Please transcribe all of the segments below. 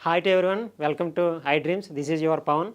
Hi to everyone, welcome to hi dreams. This is your Pavan.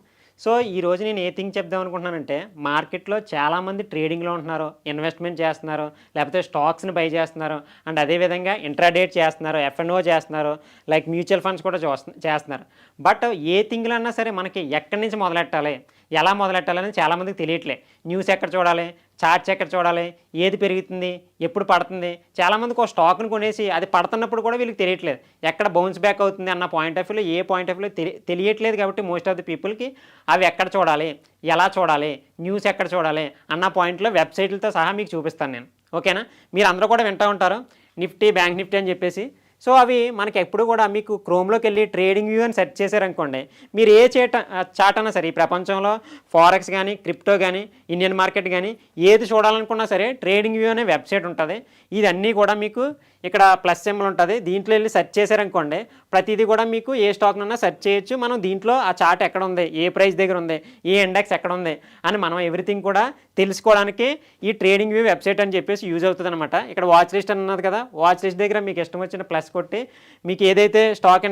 So ఈరోజు నేను a thing చెప్దాం అనుకుంటున్నానంటే, మార్కెట్లో చాలామంది ట్రేడింగ్లో ఉంటున్నారు, ఇన్వెస్ట్మెంట్ చేస్తున్నారు, లేకపోతే స్టాక్స్ని బై చేస్తున్నారు, అండ్ అదేవిధంగా ఇంట్రాడేట్ చేస్తున్నారు, ఎఫ్ఎన్ఓ చేస్తున్నారు, లైక్ మ్యూచువల్ ఫండ్స్ కూడా చేస్తున్నారు. బట్ ఏ థింగ్లో అన్నా సరే మనకి ఎక్కడి నుంచి మొదలెట్టాలి, ఎలా మొదలెట్టాలని చాలామందికి తెలియట్లే. న్యూస్ ఎక్కడ చూడాలి, చార్ట్స్ ఎక్కడ చూడాలి, ఏది పెరుగుతుంది, ఎప్పుడు పడుతుంది. చాలామందికి ఒక స్టాక్ని కొనేసి అది పడుతున్నప్పుడు కూడా వీళ్ళకి తెలియట్లేదు, ఎక్కడ బౌన్స్ బ్యాక్ అవుతుంది అన్న పాయింట్ ఆఫ్ వ్యూలో, ఏ పాయింట్ ఆఫ్ వ్యూలో తెలియట్లేదు. కాబట్టి మోస్ట్ ఆఫ్ ది పీపుల్కి అవి ఎక్కడ చూడాలి, ఎలా చూడాలి, న్యూస్ ఎక్కడ చూడాలి అన్న పాయింట్లో వెబ్సైట్లతో సహా మీకు చూపిస్తాను నేను. ఓకేనా? మీరు అందరూ కూడా వింటూ ఉంటారు నిఫ్టీ, బ్యాంక్ నిఫ్టీ అని చెప్పేసి. సో అవి మనకి ఎప్పుడు కూడా మీకు క్రోమ్లోకి వెళ్ళి ట్రేడింగ్ వ్యూ అని సెర్చ్ చేశారనుకోండి, మీరు ఏ చార్ట్ అన్నా సరే, ఈ ప్రపంచంలో ఫారెక్స్ కానీ, క్రిప్టో కానీ, ఇండియన్ మార్కెట్ కానీ ఏది చూడాలనుకున్నా సరే ట్రేడింగ్ వ్యూ అనే వెబ్సైట్ ఉంటుంది. ఇదన్నీ కూడా మీకు ఇక్కడ ప్లస్ సింబల్ ఉంటుంది, దీంట్లో వెళ్ళి సెర్చ్ చేశారనుకోండి, ప్రతిదీ కూడా మీకు ఏ స్టాక్నన్నా సెర్చ్ చేయొచ్చు. మనం దీంట్లో ఆ చార్ట్ ఎక్కడ ఉంది, ఏ ప్రైస్ దగ్గర ఉంది, ఏ ఇండెక్స్ ఎక్కడ ఉంది అని మనం ఎవ్రీథింగ్ కూడా తెలుసుకోవడానికి ఈ ట్రేడింగ్ వ్యూ వెబ్సైట్ అని చెప్పేసి యూజ్ అవుతుంది అనమాట. ఇక్కడ వాచ్ లిస్ట్ అన్నది కదా, వాచ్ లిస్ట్ దగ్గర మీకు ఇష్టం వచ్చిన ప్లస్ కొట్టి మీకు ఏదైతే స్టాక్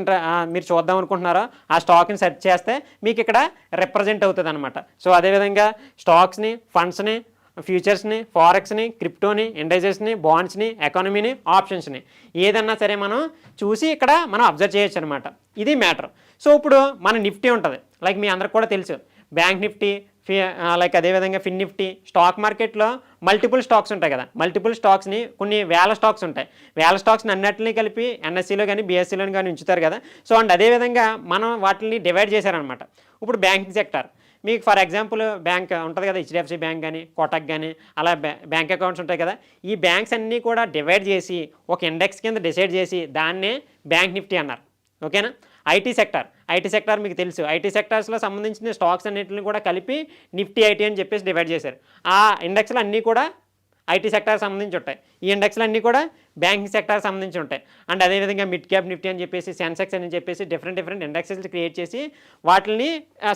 మీరు చూద్దాం అనుకుంటున్నారో ఆ స్టాక్ని సెర్చ్ చేస్తే మీకు ఇక్కడ రిప్రజెంట్ అవుతుంది అనమాట. సో అదేవిధంగా స్టాక్స్ని, ఫండ్స్ని, ఫ్యూచర్స్ని, ఫారెక్స్ని, క్రిప్టోని, ఇండైజెస్ని, బాండ్స్ని, ఎకానమీని, ఆప్షన్స్ని ఏదన్నా సరే మనం చూసి ఇక్కడ మనం అబ్జర్వ్ చేయొచ్చు అనమాట. ఇది మ్యాటర్. సో ఇప్పుడు మన నిఫ్టీ ఉంటుంది, లైక్ మీ అందరికి కూడా తెలుసు, బ్యాంక్ నిఫ్టీ, లైక్ అదేవిధంగా ఫిన్ నిఫ్టీ. స్టాక్ మార్కెట్లో మల్టిపుల్ స్టాక్స్ ఉంటాయి కదా, మల్టిపుల్ స్టాక్స్ని కొన్ని వేల స్టాక్స్ ఉంటాయి, వేల స్టాక్స్ని అన్నిటిని కలిపి ఎన్ఎస్సీలో కానీ బీఎస్సీలో కానీ ఉంచుతారు కదా. సో అండ్ అదేవిధంగా మనం వాటిని డివైడ్ చేశారనమాట. ఇప్పుడు బ్యాంకింగ్ సెక్టార్ మీకు ఫర్ ఎగ్జాంపుల్ బ్యాంక్ ఉంటుంది కదా, హెచ్డిఎఫ్సి బ్యాంక్ కానీ, కోటక్ కానీ, అలా బ్యాంక్ అకౌంట్స్ ఉంటాయి కదా. ఈ బ్యాంక్స్ అన్నీ కూడా డివైడ్ చేసి ఒక ఇండెక్స్ కింద డిసైడ్ చేసి దాన్నే బ్యాంక్ నిఫ్టీ అన్నారు. ఓకేనా? ఐటీ సెక్టార్ మీకు తెలుసు, ఐటీ సెక్టార్స్లో సంబంధించిన స్టాక్స్ అన్నింటిని కూడా కలిపి నిఫ్టీ ఐటీ అని చెప్పేసి డివైడ్ చేశారు. ఆ ఇండెక్స్లు అన్నీ కూడా ఐటీ సెక్టార్ సంబంధించి ఉంటాయి, ఈ ఇండెక్స్లు అన్నీ కూడా బ్యాంకింగ్ సెక్టార్ సంబంధించి ఉంటాయి. అండ్ అదేవిధంగా మిడ్ క్యాప్ నిఫ్టీ అని చెప్పేసి, సెన్సెక్స్ అని చెప్పేసి డిఫరెంట్ ఇండెక్సెస్ క్రియేట్ చేసి వాటిని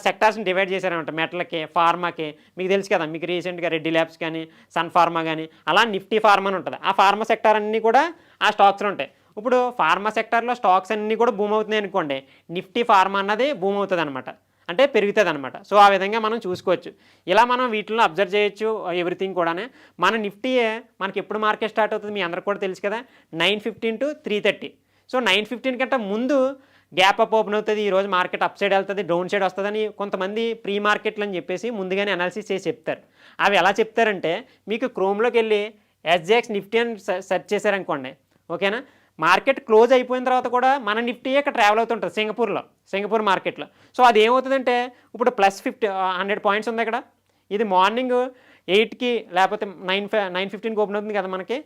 సెక్టార్స్ని డివైడ్ చేశారనమాట. మెటల్కి, ఫార్మాకి మీకు తెలుసు కదా, మీకు రీసెంట్గా రెడ్డి ల్యాబ్స్ కానీ, సన్ ఫార్మా కానీ, అలా నిఫ్టీ ఫార్మా అని ఉంటుంది. ఆ ఫార్మా సెక్టార్ అన్నీ కూడా ఆ స్టాక్స్లో ఉంటాయి. ఇప్పుడు ఫార్మా సెక్టార్లో స్టాక్స్ అన్నీ కూడా బూమ్ అవుతున్నాయి అనుకోండి, నిఫ్టీ ఫార్మా అన్నది బూమ్ అవుతుంది అనమాట, అంటే పెరుగుతుంది అనమాట. సో ఆ విధంగా మనం చూసుకోవచ్చు. ఇలా మనం వీటిలో అబ్జర్వ్ చేయొచ్చు ఎవ్రీథింగ్ కూడా. మన నిఫ్టీయే మనకి ఎప్పుడు మార్కెట్ స్టార్ట్ అవుతుంది మీ అందరికి కూడా తెలుసు కదా, 9:15 to 3:30. సో 9:15 కంటే ముందు గ్యాప్ అప్ ఓపెన్ అవుతుంది, ఈరోజు మార్కెట్ అప్ సైడ్ వెళ్తుంది, డౌన్ సైడ్ వస్తుందని కొంతమంది ప్రీ మార్కెట్లు అని చెప్పేసి ముందుగానే అనాలిసిస్ చేసి చెప్తారు. అవి ఎలా చెప్తారంటే, మీకు క్రోమ్లోకి వెళ్ళి ఎస్జేఎక్స్ నిఫ్టీ అని సెర్చ్ చేశారనుకోండి, ఓకేనా, మార్కెట్ క్లోజ్ అయిపోయిన తర్వాత కూడా మన నిఫ్టీ ఇక్కడ ట్రావెల్ అవుతుంటుంది సింగపూర్ మార్కెట్లో. సో అది ఏమవుతుందంటే, ఇప్పుడు ప్లస్ 100 పాయింట్స్ ఉంది ఇక్కడ. ఇది మార్నింగ్ 8కి లేకపోతే 9:15కి ఓపెన్ అవుతుంది కదా మనకి,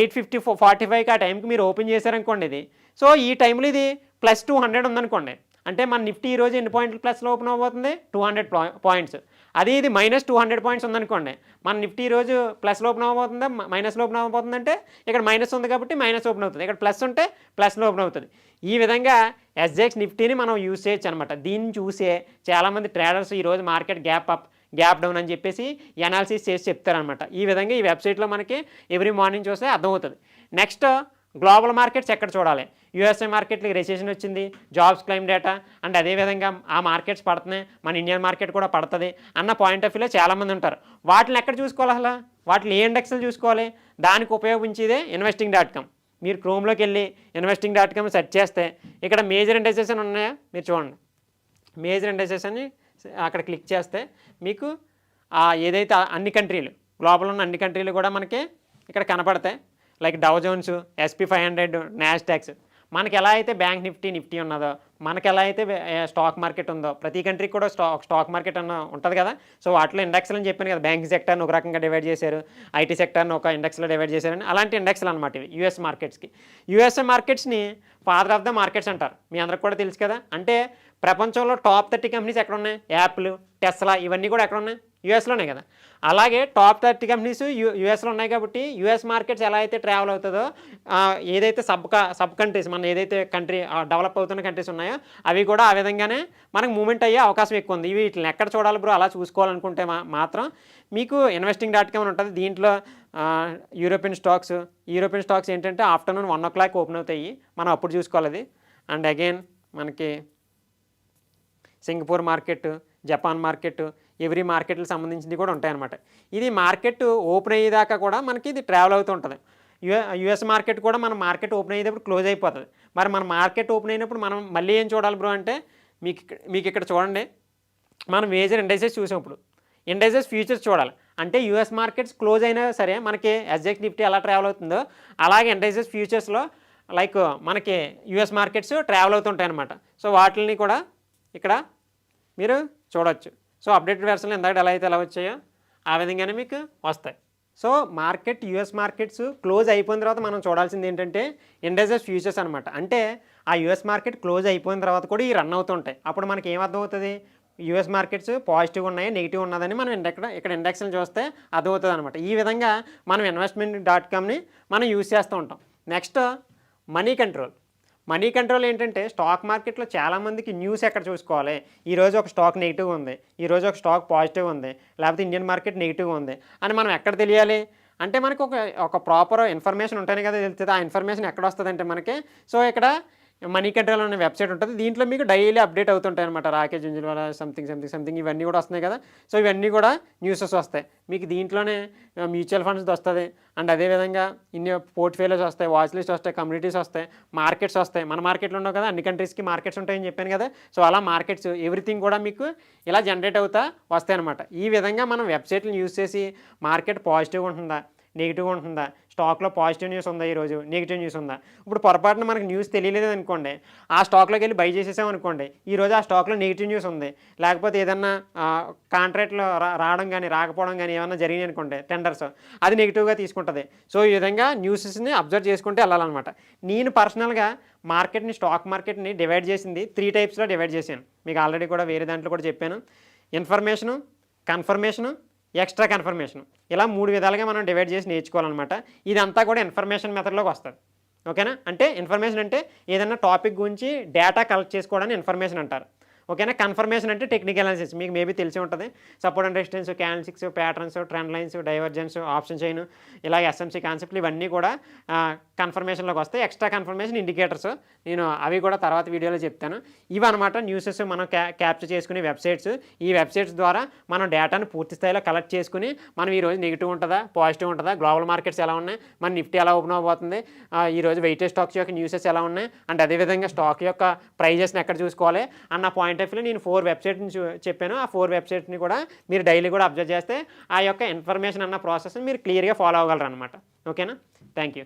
8:45కి ఆ టైంకి మీరు ఓపెన్ చేశారనుకోండి ఇది. సో ఈ టైంలో ఇది ప్లస్ 200 ఉందనుకోండి, అంటే మన నిఫ్టీ ఈరోజు ఎన్ని పాయింట్లు ప్లస్లో ఓపెన్ అవబోతుంది, 200 పాయింట్స్. అది ఇది మైనస్ 200 పాయింట్స్ ఉందనుకోండి, మన నిఫ్టీ ఈరోజు ప్లస్లో ఓపెన్ అవ్వబోతుందా, మైనస్లో ఓపెన్ అవ్వబోతుందంటే ఇక్కడ మైనస్ ఉంది కాబట్టి మైనస్ ఓపెన్ అవుతుంది, ఇక్కడ ప్లస్ ఉంటే ప్లస్లో ఓపెన్ అవుతుంది. ఈ విధంగా ఎస్జేఎక్స్ నిఫ్టీని మనం యూజ్ చేయొచ్చు అనమాట. దీన్ని చూసే చాలామంది ట్రేడర్స్ ఈరోజు market gap up, gap down అని చెప్పేసి అనాలిసిస్ చేసి చెప్తారనమాట. ఈ విధంగా ఈ వెబ్సైట్లో మనకి ఎవ్రీ మార్నింగ్ చూస్తే అర్థమవుతుంది. నెక్స్ట్ గ్లోబల్ మార్కెట్స్ ఎక్కడ చూడాలి, యూఎస్ఏ మార్కెట్లకి రెసెషన్ వచ్చింది, జాబ్స్ క్లైమ్ డేటా, అండ్ అదేవిధంగా ఆ మార్కెట్స్ పడుతున్నాయి, మన ఇండియన్ మార్కెట్ కూడా పడుతుంది అన్న పాయింట్ ఆఫ్ వ్యూలో చాలామంది ఉంటారు. వాటిని ఎక్కడ చూసుకోవాలి, అసలు వాటిని ఏ ఇండెక్స్లు చూసుకోవాలి, దానికి ఉపయోగించేదే investing.com. మీరు క్రోమ్లోకి వెళ్ళి investing.com సెర్చ్ చేస్తే ఇక్కడ మేజర్ ఇండెక్సెస్ అని ఉన్నాయా మీరు చూడండి, మేజర్ ఇండెక్సెస్ అని అక్కడ క్లిక్ చేస్తే మీకు ఏదైతే అన్ని కంట్రీలు, గ్లోబల్ ఉన్న అన్ని కంట్రీలు కూడా మనకి ఇక్కడ కనపడతాయి. Like Dow Jones, SP 500, Nasdaqs. మనకి ఎలా అయితే బ్యాంక్ నిఫ్టీ ఉన్నదో, మనకి ఎలా అయితే స్టాక్ మార్కెట్ ఉందో, ప్రతి కంట్రీకి కూడా స్టాక్ మార్కెట్ అన్న ఉంటుంది కదా. సో వాటిలో ఇండెక్స్లు అని చెప్పాను కదా, బ్యాంకింగ్ సెక్టర్ని ఒక రకంగా డివైడ్ చేశారు, ఐటీ సెక్టర్ని ఒక ఇండెక్స్లో డివైడ్ చేశారని, అలాంటి ఇండెక్స్లు అనమాట ఇవి యూఎస్ మార్కెట్స్కి. యూఎస్ఏ మార్కెట్స్ని ఫాదర్ ఆఫ్ ద మార్కెట్స్ అంటారు, మీ అందరికి కూడా తెలుసు కదా. అంటే ప్రపంచంలో టాప్ 30 కంపెనీస్ ఎక్కడ ఉన్నాయి, యాపిల్, టెస్లా, ఇవన్నీ కూడా ఎక్కడ ఉన్నాయి, యూఎస్లోనే కదా. అలాగే టాప్ 30 కంపెనీస్ యూఎస్లో ఉన్నాయి కాబట్టి యూఎస్ మార్కెట్స్ ఎలా అయితే ట్రావెల్ అవుతుందో, ఏదైతే సబ్ కంట్రీస్, మన ఏదైతే కంట్రీ డెవలప్ అవుతున్న కంట్రీస్ ఉన్నాయో అవి కూడా ఆ విధంగానే మనకు మూవ్మెంట్ అయ్యే అవకాశం ఎక్కువ ఉంది. వీటిని ఎక్కడ చూడాలి బ్రో, అలా చూసుకోవాలనుకుంటే మాత్రం మీకు investing.com అని ఉంటుంది. దీంట్లో యూరోపియన్ స్టాక్స్ ఏంటంటే ఆఫ్టర్నూన్ 1 o'clock ఓపెన్ అవుతాయి, మనం అప్పుడు చూసుకోవాలి అది. అండ్ అగైన్ మనకి Singapore market, Japan market, every మార్కెట్లకు సంబంధించింది కూడా ఉంటాయన్నమాట. ఇది మార్కెట్ ఓపెన్ అయ్యేదాకా కూడా మనకి ఇది ట్రావెల్ అవుతూ ఉంటుంది. యుఎస్ మార్కెట్ కూడా మన మార్కెట్ ఓపెన్ అయ్యేటప్పుడు క్లోజ్ అయిపోతుంది. మరి మన మార్కెట్ ఓపెన్ అయినప్పుడు మనం మళ్ళీ ఏం చూడాలి బ్రో అంటే మీకు ఇక్కడ చూడండి, మనం మేజర్ ఇండైసెస్ చూసాం. ఇప్పుడు ఇండైసెస్ ఫ్యూచర్స్ చూడాలి అంటే యుఎస్ మార్కెట్స్ క్లోజ్ అయినా సరే మనకి ఎస్జెక్ట్ నిఫ్టీ ఎలా ట్రావెల్ అవుతుందో అలాగే ఇండైసెస్ ఫ్యూచర్స్లో లైక్ మనకి యుఎస్ మార్కెట్స్ ట్రావెల్ అవుతుంటాయి అన్నమాట. సో వాటిని కూడా ఇక్కడ మీరు చూడవచ్చు. సో అప్డేటెడ్ వెర్షన్లో ఇందాక ఎలా అయితే ఎలా వచ్చాయో ఆ విధంగానే మీకు వస్తాయి. So market US markets close అయిపోయిన తర్వాత మనం చూడాల్సింది ఏంటంటే ఇండైసెస్ ఫ్యూచర్స్ అనమాట. అంటే ఆ యుఎస్ మార్కెట్ క్లోజ్ అయిపోయిన తర్వాత కూడా ఈ రన్ అవుతుంటాయి. అప్పుడు మనకి ఏమర్థం అవుతుంది, యుఎస్ మార్కెట్స్ పాజిటివ్ ఉన్నాయి, నెగిటివ్ ఉన్నదని మనం ఇక్కడ ఇండెక్స్ని చూస్తే అర్థమవుతుంది అనమాట. ఈ విధంగా మనం investment.comని మనం యూజ్ చేస్తూ ఉంటాం. Next money control. Money control ఏంటంటే స్టాక్ మార్కెట్లో చాలామందికి న్యూస్ ఎక్కడ చూసుకోవాలి, ఈరోజు ఒక స్టాక్ నెగిటివ్ ఉంది, ఈరోజు ఒక స్టాక్ పాజిటివ్ ఉంది, లేకపోతే ఇండియన్ మార్కెట్ నెగిటివ్ ఉంది అని మనం ఎక్కడ తెలియాలి అంటే మనకు ఒక ప్రాపర్ ఇన్ఫర్మేషన్ ఉంటేనే కదా తెలుస్తుంది. ఆ ఇన్ఫర్మేషన్ ఎక్కడ వస్తుంది అంటే మనకి సో ఇక్కడ మనీ కంట్రోల్ అనే వెబ్సైట్ ఉంటుంది. దీంట్లో మీకు డైలీ అప్డేట్ అవుతుంటాయి అనమాట. రాకేష్ జుంజున్వాలా సంథింగ్ ఇవన్నీ కూడా వస్తున్నాయి కదా. సో ఇవన్నీ కూడా న్యూసెస్ వస్తాయి మీకు. దీంట్లోనే మ్యూచువల్ ఫండ్స్ వస్తుంది అండ్ అదేవిధంగా ఇన్ని పోర్ట్ఫోలియోస్ వస్తాయి, వాచ్ లిస్ట్ వస్తాయి, కమ్యూనిటీస్ వస్తాయి, మార్కెట్స్ వస్తాయి. మన మార్కెట్లో ఉండవు కదా, అన్ని కంట్రీస్కి మార్కెట్స్ ఉంటాయని చెప్పాను కదా. సో అలా మార్కెట్స్ ఎవ్రీథింగ్ కూడా మీకు ఇలా జనరేట్ అవుతా వస్తాయి అనమాట. ఈ విధంగా మనం వెబ్సైట్లను యూజ్ చేసి మార్కెట్ పాజిటివ్గా ఉంటుందా, నెగిటివ్గా ఉంటుందా, స్టాక్లో పాజిటివ్ న్యూస్ ఉందా, ఈరోజు నెగిటివ్ న్యూస్ ఉందా. ఇప్పుడు పొరపాటున మనకు న్యూస్ తెలియలేదు అనుకోండి, ఆ స్టాక్లోకి వెళ్ళి బై చేసేసాం అనుకోండి, ఈరోజు ఆ స్టాక్లో నెగిటివ్ న్యూస్ ఉంది, లేకపోతే ఏదన్నా కాంట్రాక్ట్లో రావడం కానీ రాకపోవడం కానీ ఏమన్నా జరిగినాయి అనుకోండి, టెండర్స్, అది నెగిటివ్గా తీసుకుంటుంది. సో ఈ విధంగా న్యూసెస్ని అబ్జర్వ్ చేసుకుంటే వెళ్ళాలన్నమాట. నేను పర్సనల్గా స్టాక్ మార్కెట్ని డివైడ్ చేసింది 3 టైప్స్లో డివైడ్ చేశాను. మీకు ఆల్రెడీ కూడా వేరే దాంట్లో కూడా చెప్పాను. ఇన్ఫర్మేషను, కన్ఫర్మేషను, ఎక్స్ట్రా కన్ఫర్మేషన్, ఇలా 3 విధాలుగా మనం డివైడ్ చేసి నేర్చుకోవాలన్నమాట. ఇదంతా కూడా ఇన్ఫర్మేషన్ మెథడ్లోకి వస్తుంది. ఓకేనా. అంటే ఇన్ఫర్మేషన్ అంటే ఏదైనా టాపిక్ గురించి డేటా కలెక్ట్ చేసుకోవడానికి ఇన్ఫర్మేషన్ అంటారు. ఓకేనా. కన్ఫర్మేషన్ అంటే టెక్నికల్ అనాలిసిస్, మీకు మేబీ తెలిసి ఉంటుంది. Support and resistance, candlesticks, patterns, trend lines, divergence, option chain, ఇలా ఎస్ఎంసీ కాన్సెప్ట్లు ఇవన్నీ కూడా కన్ఫర్మేషన్లోకి వస్తాయి. ఎక్స్ట్రా కన్ఫర్మేషన్ ఇండికేటర్స్ నేను అవి కూడా తర్వాత వీడియోలో చెప్తాను. ఇవి అనమాట న్యూసెస్ మనం క్యాప్చర్ చేసుకునే వెబ్సైట్స్. ఈ వెబ్సైట్స్ ద్వారా మనం డేటాను పూర్తి స్థాయిలో కలెక్ట్ చేసుకుని మనం ఈరోజు నెగిటివ్ ఉంటుందా, పాజిటివ్ ఉంటుందా, గ్లోబల్ మార్కెట్స్ ఎలా ఉన్నాయి, మన నిఫ్టీ ఎలా ఓపెన్ అవబోతుంది, ఈరోజు వెయిటేజ్ స్టాక్స్ యొక్క న్యూసెస్ ఎలా ఉన్నాయి, అండ్ అదేవిధంగా స్టాక్ యొక్క ప్రైజెస్ని ఎక్కడ చూసుకోవాలి అన్న పాయింట్ ఆఫ్ వ్యూలో నేను 4 వెబ్సైట్ని చెప్పాను. ఆ 4 వెబ్సైట్ని కూడా మీరు డైలీ కూడా అబ్జర్వ్ చేస్తే ఆ యొక్క ఇన్ఫర్మేషన్ అన్న ప్రాసెస్ని మీరు క్లియర్గా ఫాలో అవ్వగలరు అనమాట. ఓకేనా. Thank you.